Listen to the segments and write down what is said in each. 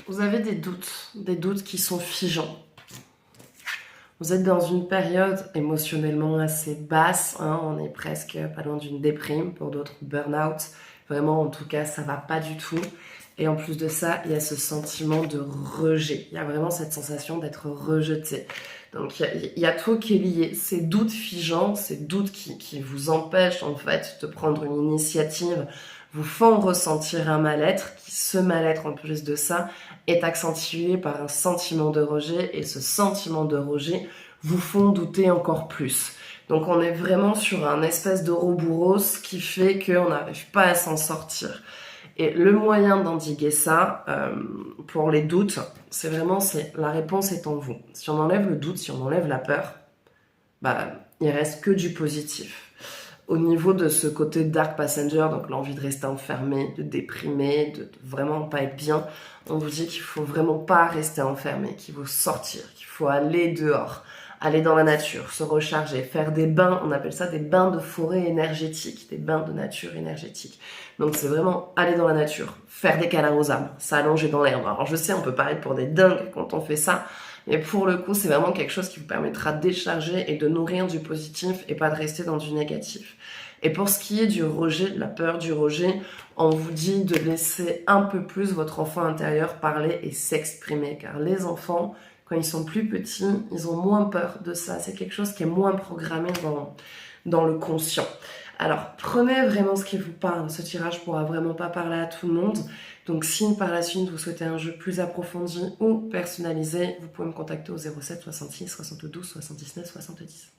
Vous avez des doutes qui sont figeants. Vous êtes dans une période émotionnellement assez basse, hein, on est presque pas loin d'une déprime, pour d'autres burn-out. Vraiment, en tout cas, ça va pas du tout. Et en plus de ça, il y a ce sentiment de rejet. Il y a vraiment cette sensation d'être rejeté. Donc, il y a tout qui est lié. Ces doutes figeants, ces doutes qui vous empêchent, en fait, de prendre une initiative, vous font ressentir un mal-être, qui, ce mal-être, en plus de ça, est accentué par un sentiment de rejet. Et ce sentiment de rejet vous font douter encore plus. Donc, on est vraiment sur un espèce d'Ouroboros qui fait qu'on n'arrive pas à s'en sortir. Et le moyen d'endiguer ça, pour les doutes, c'est la réponse est en vous. Si on enlève le doute, si on enlève la peur, il reste que du positif. Au niveau de ce côté dark passenger, donc l'envie de rester enfermé, de déprimer, de vraiment pas être bien, on vous dit qu'il faut vraiment pas rester enfermé, qu'il faut sortir, qu'il faut aller dehors, aller dans la nature, se recharger, faire des bains, on appelle ça des bains de forêt énergétique, des bains de nature énergétique. Donc c'est vraiment aller dans la nature, faire des câlins aux arbres, s'allonger dans l'herbe. Alors je sais, on peut paraître pour des dingues quand on fait ça, mais pour le coup, c'est vraiment quelque chose qui vous permettra de décharger et de nourrir du positif et pas de rester dans du négatif. Et pour ce qui est du rejet, de la peur du rejet, on vous dit de laisser un peu plus votre enfant intérieur parler et s'exprimer. Car les enfants, quand ils sont plus petits, ils ont moins peur de ça. C'est quelque chose qui est moins programmé dans le conscient. Alors, prenez vraiment ce qui vous parle. Ce tirage pourra vraiment pas parler à tout le monde. Donc, si par la suite vous souhaitez un jeu plus approfondi ou personnalisé, vous pouvez me contacter au 07 66 72 79 70.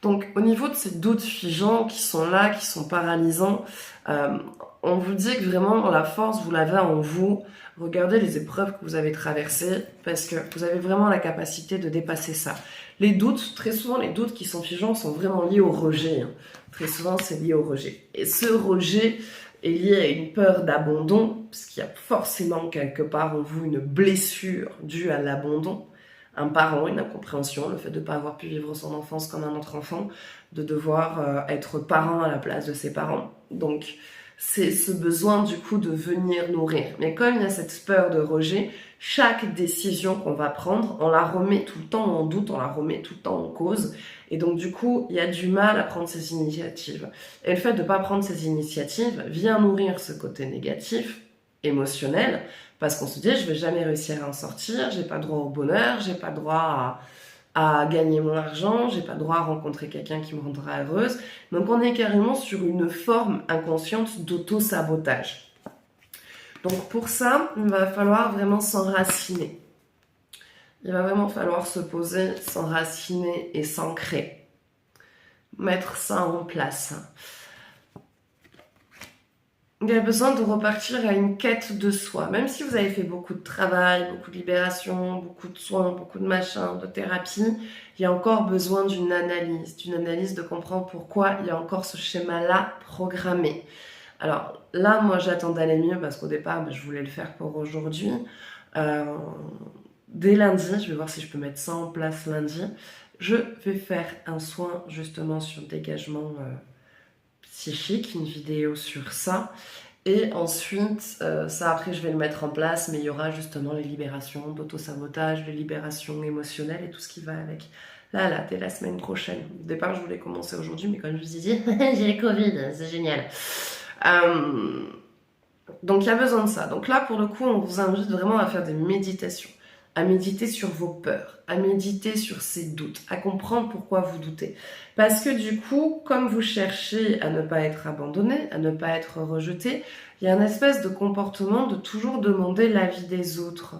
Donc, au niveau de ces doutes figeants qui sont là, qui sont paralysants, on vous dit que vraiment la force, vous l'avez en vous. Regardez les épreuves que vous avez traversées parce que vous avez vraiment la capacité de dépasser ça. Les doutes, très souvent, les doutes qui sont figeants sont vraiment liés au rejet. Très souvent, c'est lié au rejet. Et ce rejet est lié à une peur d'abandon, parce qu'il y a forcément quelque part en vous une blessure due à l'abandon. Un parent, une incompréhension, le fait de ne pas avoir pu vivre son enfance comme un autre enfant, de devoir être parent à la place de ses parents. Donc, c'est ce besoin du coup de venir nourrir. Mais comme il y a cette peur de rejet, chaque décision qu'on va prendre, on la remet tout le temps en doute, on la remet tout le temps en cause. Et donc du coup, il y a du mal à prendre ces initiatives. Et le fait de ne pas prendre ces initiatives vient nourrir ce côté négatif, émotionnel, parce qu'on se dit, je vais jamais réussir à en sortir, j'ai pas droit au bonheur, j'ai pas droit à gagner mon argent, j'ai pas droit à rencontrer quelqu'un qui me rendra heureuse. Donc on est carrément sur une forme inconsciente d'auto-sabotage. Donc pour ça, il va falloir vraiment s'enraciner. Il va vraiment falloir se poser, s'enraciner et s'ancrer. Mettre ça en place. Il y a besoin de repartir à une quête de soi. Même si vous avez fait beaucoup de travail, beaucoup de libération, beaucoup de soins, beaucoup de machins, de thérapie, il y a encore besoin d'une analyse de comprendre pourquoi il y a encore ce schéma-là programmé. Alors là, moi, j'attends d'aller mieux parce qu'au départ, je voulais le faire pour aujourd'hui. Dès lundi, je vais voir si je peux mettre ça en place lundi. Je vais faire un soin justement sur le dégagement psychique, une vidéo sur ça. Et ensuite, ça après je vais le mettre en place, mais il y aura justement les libérations d'auto-sabotage, les libérations émotionnelles et tout ce qui va avec. Là, dès la semaine prochaine. Au départ, je voulais commencer aujourd'hui, mais comme je vous ai dit, j'ai le Covid, c'est génial. Donc il y a besoin de ça. Donc là, pour le coup, on vous invite vraiment à faire des méditations, à méditer sur vos peurs, à méditer sur ces doutes, à comprendre pourquoi vous doutez. Parce que du coup, comme vous cherchez à ne pas être abandonné, à ne pas être rejeté, il y a une espèce de comportement de toujours demander l'avis des autres.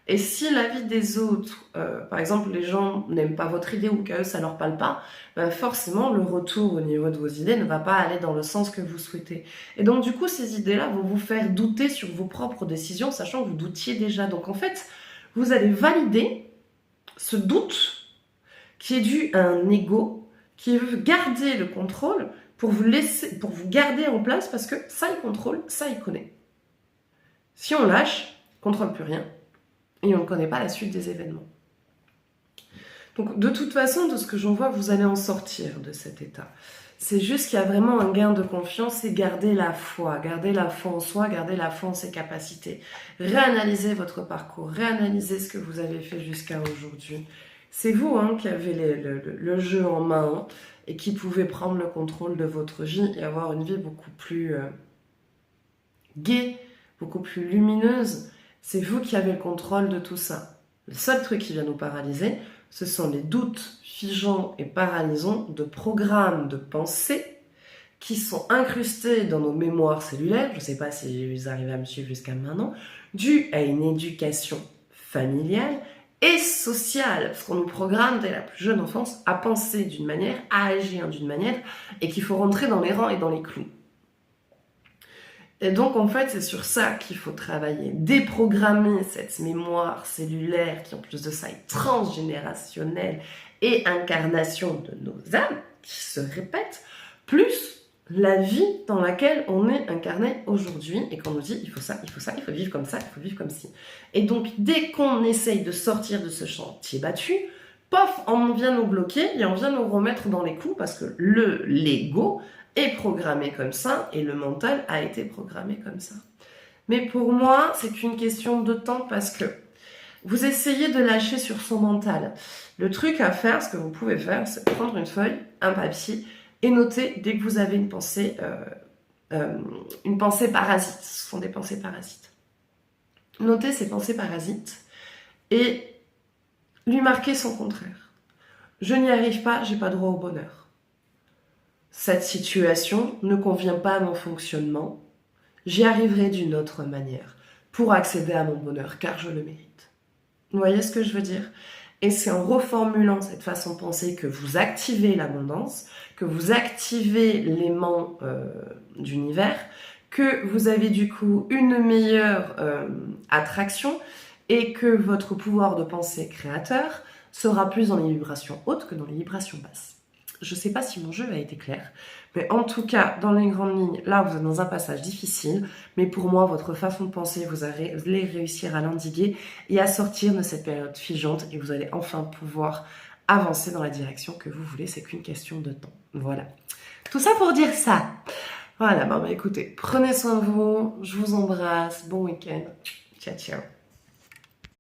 Et si l'avis des autres, par exemple, les gens n'aiment pas votre idée ou qu'à eux ça leur parle pas, forcément le retour au niveau de vos idées ne va pas aller dans le sens que vous souhaitez. Et donc du coup, ces idées-là vont vous faire douter sur vos propres décisions, sachant que vous doutiez déjà. Donc en fait, vous allez valider ce doute qui est dû à un ego qui veut garder le contrôle pour vous garder en place parce que ça il contrôle, ça il connaît. Si on lâche, il ne contrôle plus rien et on ne connaît pas la suite des événements. Donc de toute façon, de ce que j'en vois, vous allez en sortir de cet état. C'est juste qu'il y a vraiment un gain de confiance et garder la foi en soi, garder la foi en ses capacités. Réanalysez votre parcours, réanalysez ce que vous avez fait jusqu'à aujourd'hui. C'est vous hein, qui avez le jeu en main et qui pouvez prendre le contrôle de votre vie et avoir une vie beaucoup plus gaie, beaucoup plus lumineuse. C'est vous qui avez le contrôle de tout ça. Le seul truc qui vient nous paralyser, ce sont les doutes figeants et paralysants de programmes de pensée qui sont incrustés dans nos mémoires cellulaires, je ne sais pas si vous arrivez à me suivre jusqu'à maintenant, dû à une éducation familiale et sociale, parce qu'on nous programme dès la plus jeune enfance à penser d'une manière, à agir d'une manière, et qu'il faut rentrer dans les rangs et dans les clous. Et donc, en fait, c'est sur ça qu'il faut travailler. Déprogrammer cette mémoire cellulaire qui, en plus de ça, est transgénérationnelle et incarnation de nos âmes qui se répètent, plus la vie dans laquelle on est incarné aujourd'hui et qu'on nous dit il faut ça, il faut vivre comme ça, il faut vivre comme ci. Et donc, dès qu'on essaye de sortir de ce chantier battu, pof, on vient nous bloquer et on vient nous remettre dans les clous parce que l'ego est programmé comme ça et le mental a été programmé comme ça. Mais pour moi, c'est qu'une question de temps parce que vous essayez de lâcher sur son mental. Le truc à faire, ce que vous pouvez faire, c'est prendre une feuille, un papier et noter dès que vous avez une pensée parasite. Ce sont des pensées parasites. Notez ces pensées parasites et lui marquer son contraire. Je n'y arrive pas, j'ai pas droit au bonheur. Cette situation ne convient pas à mon fonctionnement. J'y arriverai d'une autre manière pour accéder à mon bonheur, car je le mérite. Vous voyez ce que je veux dire? Et c'est en reformulant cette façon de penser que vous activez l'abondance, que vous activez l'aimant d'univers, que vous avez du coup une meilleure attraction et que votre pouvoir de pensée créateur sera plus dans les vibrations hautes que dans les vibrations basses. Je ne sais pas si mon jeu a été clair, mais en tout cas, dans les grandes lignes, là, vous êtes dans un passage difficile, mais pour moi, votre façon de penser, vous allez réussir à l'endiguer et à sortir de cette période figeante et vous allez enfin pouvoir avancer dans la direction que vous voulez. C'est qu'une question de temps. Voilà. Tout ça pour dire ça. Voilà, bon, bah écoutez, prenez soin de vous, je vous embrasse, bon week-end. Ciao, ciao.